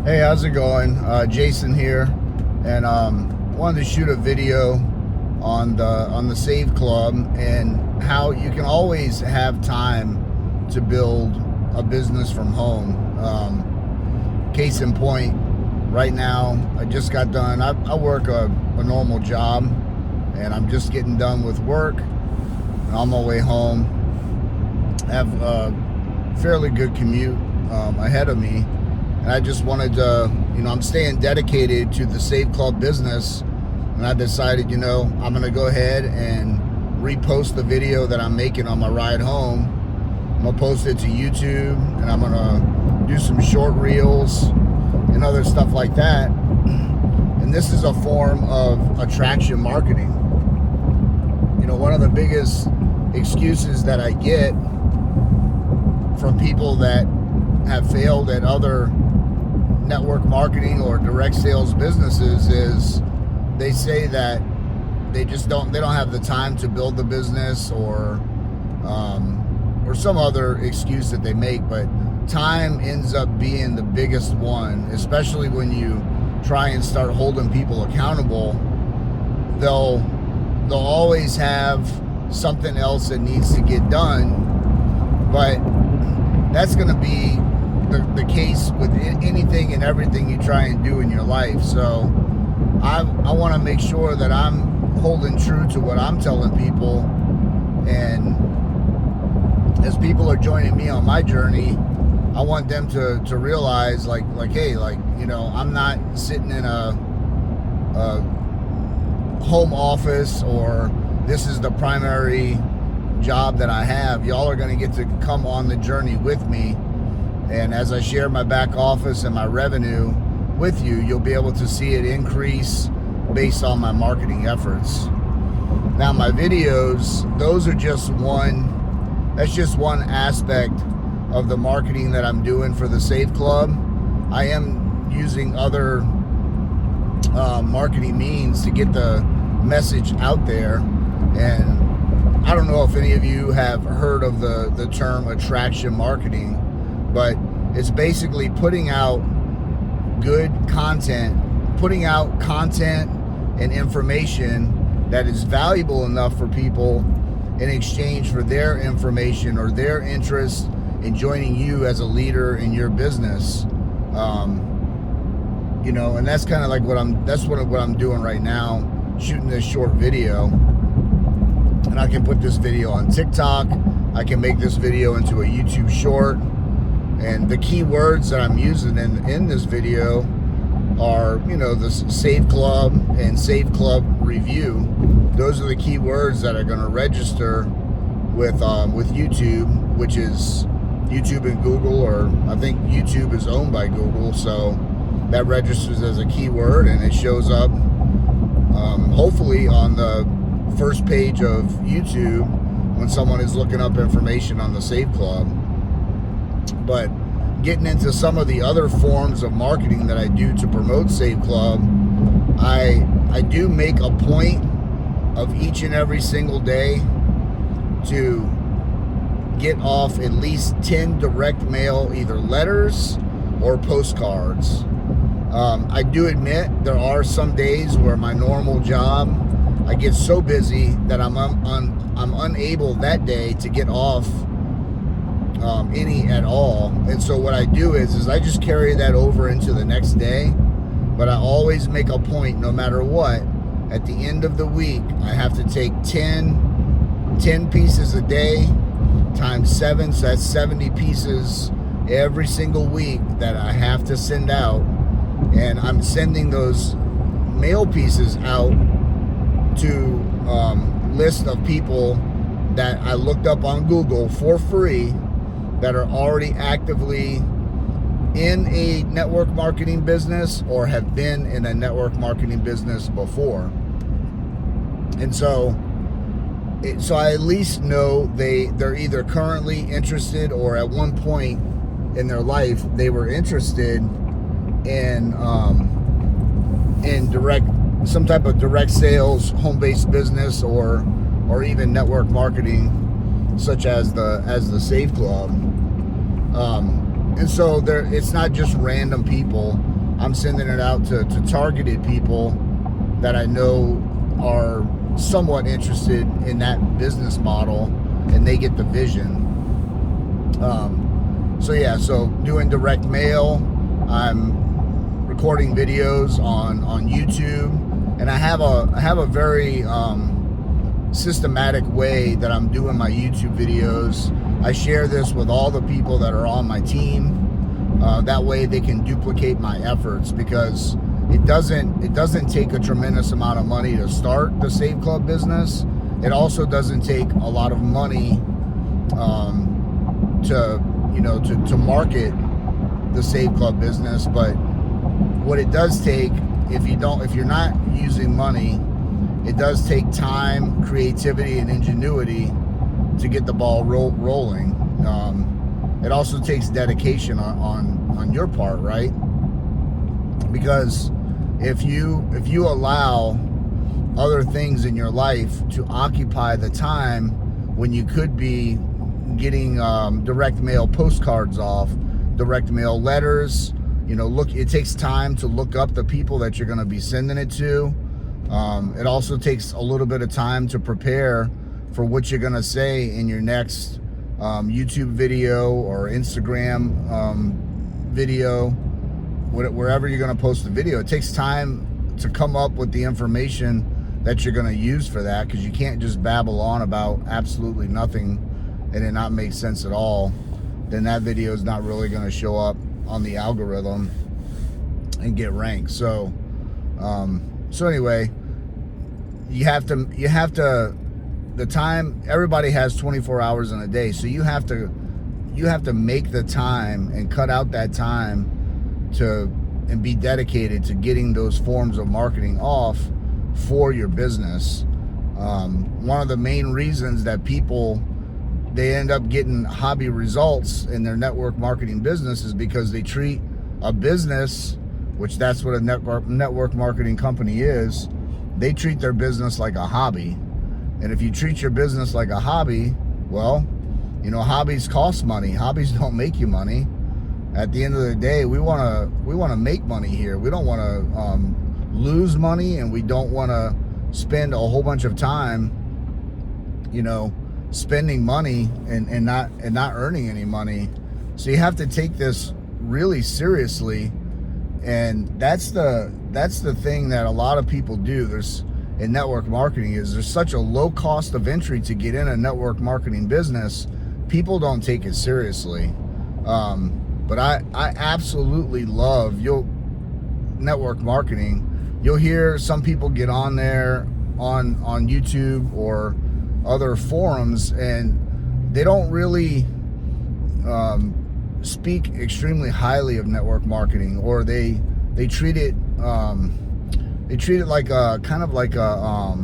Hey, how's it going? Jason here, and wanted to shoot a video on the Save Club and how you can always have time to build a business from home. Case in point, right now I just got done. I work a normal job, and I'm just getting done with work. On my way home, I have a fairly good commute ahead of me. And I just wanted to, I'm staying dedicated to the Save Club business. And I decided, I'm going to go ahead and repost the video that I'm making on my ride home. I'm going to post it to YouTube, and I'm going to do some short reels and other stuff like that. And this is a form of attraction marketing. One of the biggest excuses that I get from people that have failed at other network marketing or direct sales businesses is they say that they don't have the time to build the business or some other excuse that they make. But time ends up being the biggest one, especially when you try and start holding people accountable. They'll always have something else that needs to get done, but that's going to be the case with anything and everything you try and do in your life. So I want to make sure that I'm holding true to what I'm telling people, and as people are joining me on my journey, I want them to realize hey, I'm not sitting in a home office, or this is the primary job that I have. Y'all are going to get to come on the journey with me. And as I share my back office and my revenue with you, you'll be able to see it increase based on my marketing efforts. Now, my videos, that's just one aspect of the marketing that I'm doing for the Save Club. I am using other marketing means to get the message out there. And I don't know if any of you have heard of the term attraction marketing, but it's basically putting out good content, putting out content and information that is valuable enough for people in exchange for their information or their interest in joining you as a leader in your business. And that's kind of like what I'm doing right now, shooting this short video. And I can put this video on TikTok. I can make this video into a YouTube short. And the key words that I'm using in this video are, the Save Club and Save Club Review. Those are the key words that are going to register with YouTube, which is YouTube and Google, or I think YouTube is owned by Google, so that registers as a keyword, and it shows up hopefully on the first page of YouTube when someone is looking up information on the Save Club. But getting into some of the other forms of marketing that I do to promote Save Club, I do make a point of each and every single day to get off at least 10 direct mail, either letters or postcards. I do admit there are some days where my normal job, I get so busy that I'm unable that day to get off any at all. And so what I do is I just carry that over into the next day. But I always make a point, no matter what, at the end of the week, I have to take 10 pieces a day times 7, so that's 70 pieces every single week that I have to send out. And I'm sending those mail pieces out to list of people that I looked up on Google for free that are already actively in a network marketing business or have been in a network marketing business before. And so I at least know they're either currently interested, or at one point in their life they were interested in some type of direct sales, home-based business, or even network marketing, such as the Save Club. And so it's not just random people. I'm sending it out to targeted people that I know are somewhat interested in that business model, and they get the vision. So yeah, so doing direct mail. I'm recording videos on YouTube, and I have a very systematic way that I'm doing my YouTube videos. I share this with all the people that are on my team. That way they can duplicate my efforts, because it doesn't take a tremendous amount of money to start the Save Club business. It also doesn't take a lot of money to market the Save Club business. But what it does take, if you're not using money, it does take time, creativity, and ingenuity to get the ball rolling. It also takes dedication on your part, right? Because if you allow other things in your life to occupy the time when you could be getting direct mail postcards off, direct mail letters, it takes time to look up the people that you're going to be sending it to. It also takes a little bit of time to prepare for what you're going to say in your next YouTube video or Instagram video, wherever you're going to post the video. It takes time to come up with the information that you're going to use for that, because you can't just babble on about absolutely nothing and it not make sense at all. Then that video is not really going to show up on the algorithm and get ranked. So anyway, you have to the time, everybody has 24 hours in a day, so you have to make the time and cut out that time and be dedicated to getting those forms of marketing off for your business. One of the main reasons that they end up getting hobby results in their network marketing business is because they treat a business, which that's what a network marketing company is, they treat their business like a hobby. And if you treat your business like a hobby, well, hobbies cost money. Hobbies don't make you money. At the end of the day, we want to make money here. We don't want to lose money, and we don't want to spend a whole bunch of time, spending money and not earning any money. So you have to take this really seriously, and that's the thing that a lot of people do. In network marketing, there's such a low cost of entry to get in a network marketing business. People don't take it seriously. But I absolutely love network marketing. You'll hear some people get on there on YouTube or other forums, and they don't really speak extremely highly of network marketing, or they treat it like a kind of like a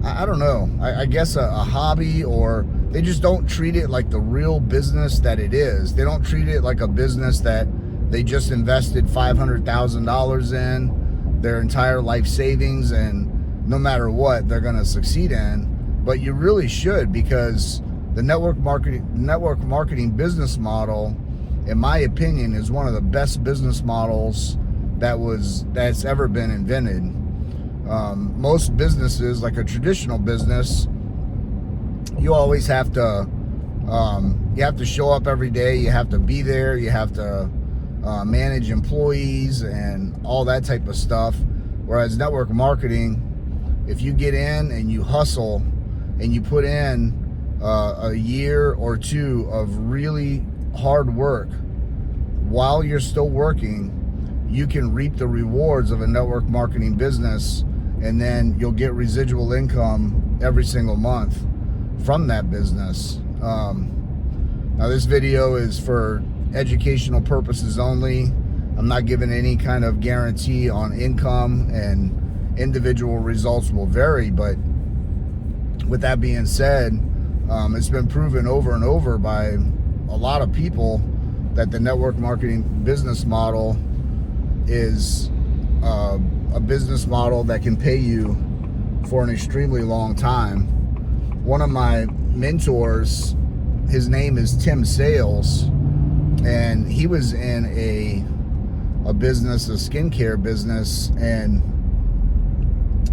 I don't know, I guess a hobby, or they just don't treat it like the real business that it is. They don't treat it like a business that they just invested $500,000 in, their entire life savings, and no matter what, they're going to succeed in. But you really should, because the network marketing business model, in my opinion, is one of the best business models that's ever been invented. Most businesses, like a traditional business, you always have to show up every day. You have to be there. You have to manage employees and all that type of stuff. Whereas network marketing, if you get in and you hustle and you put in a year or two of really hard work while you're still working, you can reap the rewards of a network marketing business, and then you'll get residual income every single month from that business. Now this video is for educational purposes only. I'm not giving any kind of guarantee on income, and individual results will vary. But with that being said, it's been proven over and over by a lot of people that the network marketing business model is a business model that can pay you for an extremely long time. One of my mentors, his name is Tim Sales, and he was in a business, a skincare business, and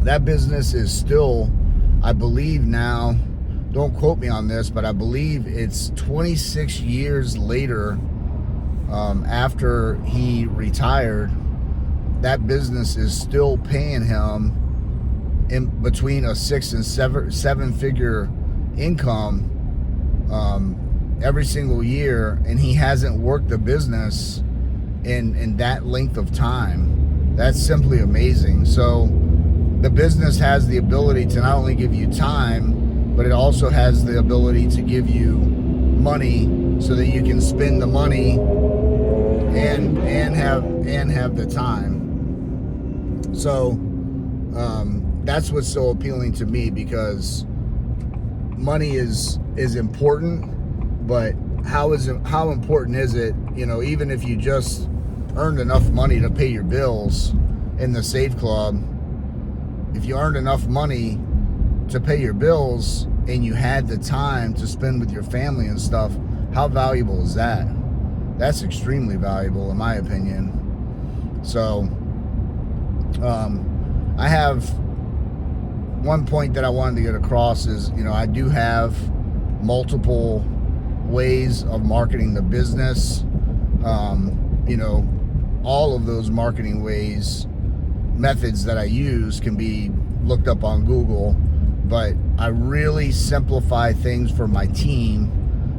that business is still, I believe now, don't quote me on this, but I believe it's 26 years later, after he retired, that business is still paying him in between a 6 and 7 figure income every single year, and he hasn't worked the business in that length of time. That's simply amazing. So the business has the ability to not only give you time, but it also has the ability to give you money so that you can spend the money and have the time. So that's what's so appealing to me, because money is important, but how important is it? You know, even if you just earned enough money to pay your bills in the Save Club, if you earned enough money to pay your bills and you had the time to spend with your family and stuff, how valuable is that? That's extremely valuable, in my opinion. So I have one point that I wanted to get across is, you know, I do have multiple ways of marketing the business. You know, all of those marketing methods that I use can be looked up on Google, but I really simplify things for my team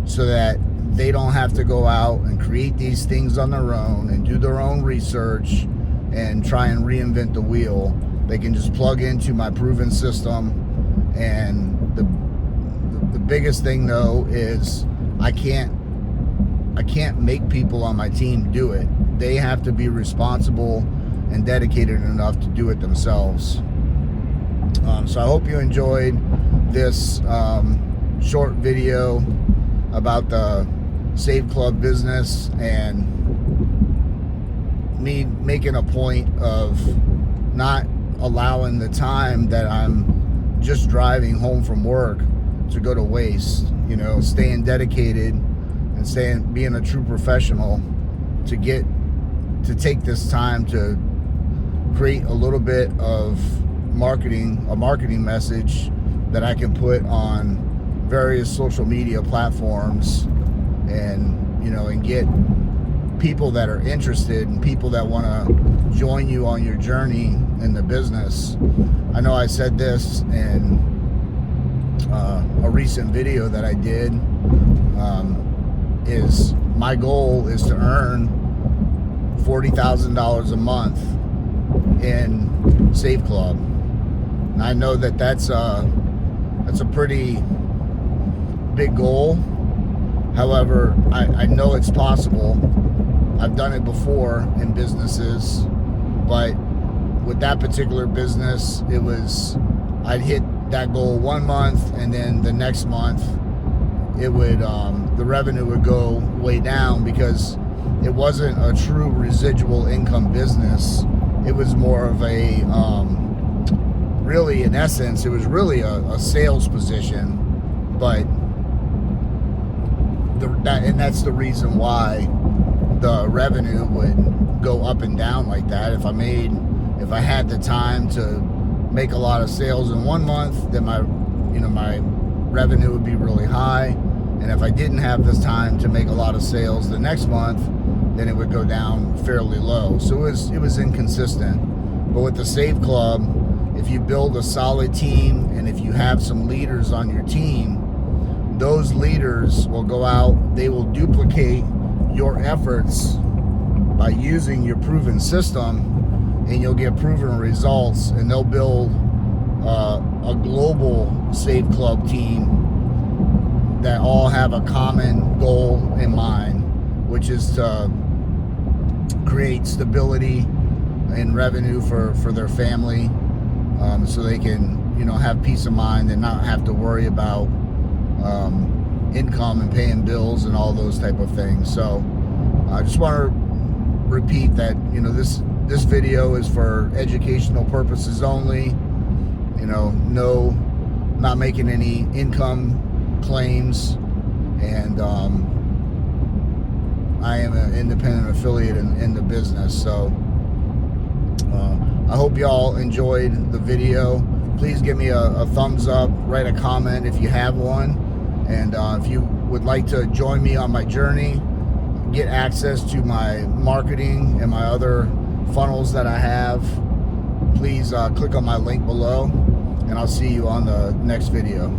so that they don't have to go out and create these things on their own and do their own research and try and reinvent the wheel. They can just plug into my proven system. And the biggest thing though is I can't make people on my team do it. They have to be responsible and dedicated enough to do it themselves. So I hope you enjoyed this short video about the Save Club business, and me making a point of not allowing the time that I'm just driving home from work to go to waste. You know, staying dedicated and being a true professional to take this time to create a little bit of a marketing message that I can put on various social media platforms, and, you know, and get people that are interested and people that want to join you on your journey in the business. I know I said this in a recent video that I did, is my goal is to earn $40,000 a month in Save Club. And I know that that's a pretty big goal. However, I know it's possible. I've done it before in businesses, but with that particular business, I'd hit that goal 1 month, and then the next month it would the revenue would go way down, because it wasn't a true residual income business. It was more of a really, in essence, it was really a sales position, but that's the reason why the revenue would go up and down like that. If I had the time to make a lot of sales in 1 month, then my revenue would be really high. And if I didn't have this time to make a lot of sales the next month, then it would go down fairly low. So it was inconsistent. But with the Save Club, if you build a solid team and if you have some leaders on your team, those leaders will go out, they will duplicate your efforts by using your proven system, and you'll get proven results, and they'll build a global Save Club team that all have a common goal in mind, which is to create stability and revenue for their family, so they can, you know, have peace of mind and not have to worry about income and paying bills and all those type of things. So I just want to repeat that, you know, this video is for educational purposes only. You know, not making any income claims, and I am an independent affiliate in the business. So I hope y'all enjoyed the video. Please give me a thumbs up, write a comment if you have one, and if you would like to join me on my journey, get access to my marketing and my other funnels that I have, please click on my link below, and I'll see you on the next video.